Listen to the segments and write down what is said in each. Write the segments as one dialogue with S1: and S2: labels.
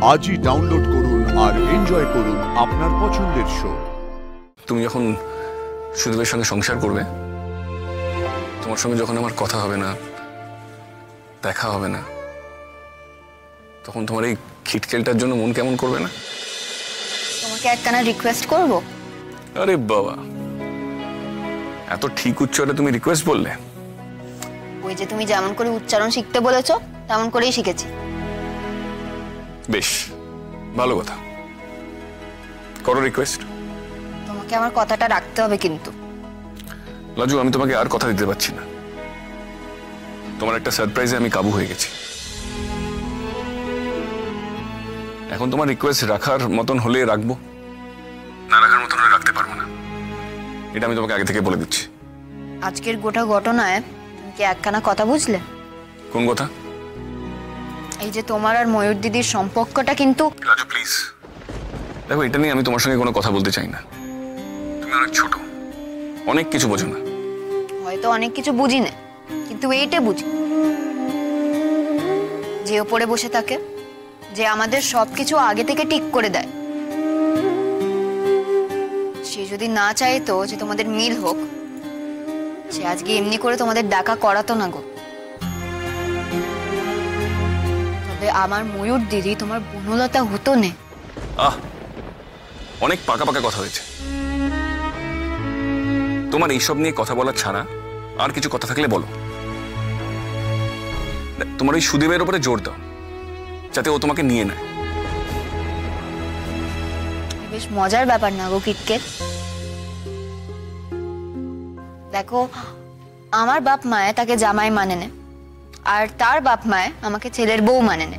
S1: আজই ডাউনলোড করুন আর এনজয় করুন আপনার পছন্দের শো।
S2: তুমি যখন সুদেবের সঙ্গে সংসার করবে, তোমার সঙ্গে যখন আমার কথা হবে না, দেখা হবে না, তখন তোমার এই খিটকেলটার জন্য মন কেমন করবে না?
S3: তোমাকে একখানা রিকোয়েস্ট করব।
S2: আরে বাবা, এত ঠিক উচ্চারণে তুমি রিকোয়েস্ট বললে?
S3: ওই যে তুমি যেমন করে উচ্চারণ শিখতে বলেছো তেমন করেই শিখেছি।
S2: বেশ ভালো কথা, করো রিকোয়েস্ট।
S3: তোমাকে আমার কথাটা রাখতে হবে কিন্তু।
S2: লাজু, আমি তোমাকে আর কথা দিতে পারছি না। তোমার একটা সারপ্রাইজে আমি কাবু হয়ে গেছি। এখন তোমার রিকোয়েস্ট রাখার মতন হলে রাখবো, না রাখার মতন হলে রাখতে পারবো না। এটা আমি তোমাকে আগে থেকে বলে দিচ্ছি।
S3: আজকের গোটা ঘটনায় তুমি কি একখানা কথা বুঝলে?
S2: কোন কথা?
S3: এই যে তোমার আর ময়ূর দিদির সম্পর্কটা কিন্তু।
S2: রাজু প্লিজ, দেখো এটা নিয়ে আমি তোমার সঙ্গে কোনো কথা বলতে চাই না। তুমি অনেক ছোট, অনেক কিছু বোঝো না।
S3: হয়তো অনেক কিছু বুঝি না, কিন্তু এইটা বুঝি, যে ওপরে বসে থাকে, যে আমাদের সবকিছু আগে থেকে ঠিক করে দেয়, সে যদি না চাইতো যে তোমাদের মিল হোক, সে আজকে এমনি করে তোমাদের দেখা করাতো না গো। তবে আমার ময়ূর দিদি তোমার বনলতা হতো না।
S2: অনেক পাকা পাকা কথা হয়েছে। তোমার এইসব নিয়ে কথা বলা ছাড়া আর কিছু কথা থাকলে বলো। তোমার ওই সুদেবের উপরে জোর দাও, যাতে ও তোমাকে নিয়ে নেয়।
S3: বেশ মজার ব্যাপার না গো কিটকেল। দেখো, আমার বাপ মায়ে তাকে জামাই মানে না, আর তার বাপ মায়ে আমাকে ছেলের বউ মানে না।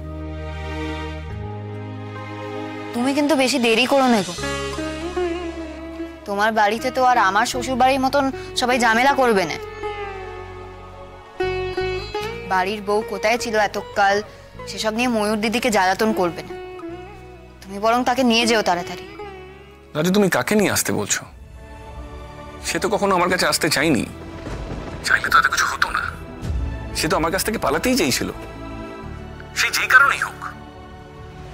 S3: তুমি কিন্তু বেশি দেরি করো না গো। তোমার বাড়িতে তো আর আমার শ্বশুর বাড়ির মতন সবাই ঝামেলা করবে না। বাড়ির বউ কোথায় ছিল এতকাল, সেসব নিয়ে ময়ূর দিদিকে জ্বালাতন করবে না। তুমি বরং তাকে নিয়ে যেও তাড়াতাড়ি।
S2: রাজু, তুমি কাকে নিয়ে আসতে বলছো? সে তো কখনো আমার কাছে আসতে চাইনি। চাইলে তো এত কিছু হতো না। সে তো আমার কাছ থেকে পালাতেই চাইছিল। সে যেই কারণেই হোক,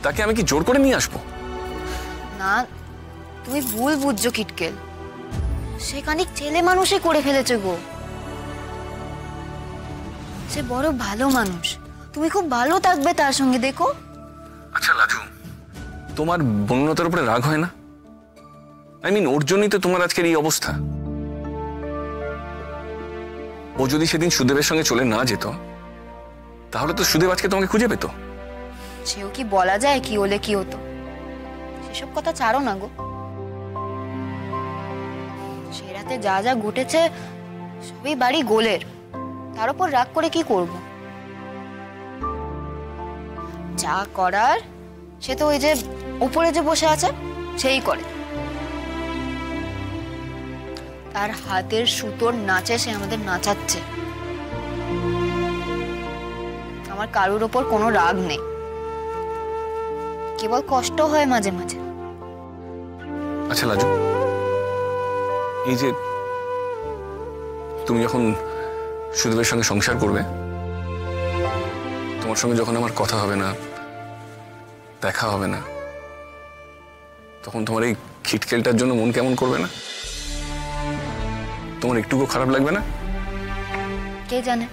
S2: তাকে আমি কি জোর করে নিয়ে আসবো?
S3: না, তুমি ভুল বুঝছো কিটকেল। সে খানিক ছেলে মানুষই করে ফেলেছে গো। সে বড় ভালো মানুষ, তুমি খুব ভালো থাকবে তার সঙ্গে, দেখো।
S2: আচ্ছা লাজু, তোমার বন্যতার উপরে রাগ হয় না? ওর জন্যই তো তোমার আজকের এই অবস্থা। ও যদি সেদিন সুদেবের সঙ্গে চলে না যেত, তাহলে তো সুদেব আজকে তোমাকে খুঁজে পেত।
S3: সেও কি বলা যায় কি হলে কি হতো? সেসব কথা ছাড়ো না গো। সে রাতে যা যা ঘটেছে সবই বাড়ি গোলের, তার উপর রাগ করে কি করব? যা করার সে তো ওই যে উপরে যে বসে আছে সেই করে। তার হাতের সুতোর নাচে সে আমাদের নাচাচ্ছে। আমার কারুর ওপর কোনো রাগ নেই, কেবল কষ্ট হয় মাঝে মাঝে।
S2: আচ্ছা লাজু, এই যে তুমি যখন সুদেবের সঙ্গে সংসার করবে, তোমার সঙ্গে যখন আমার কথা হবে না, দেখা হবে না, তখন তোমার এই খিটকেলটার জন্য মন কেমন করবে না? তোমার একটুকু খারাপ লাগবে না?
S3: কে জানে।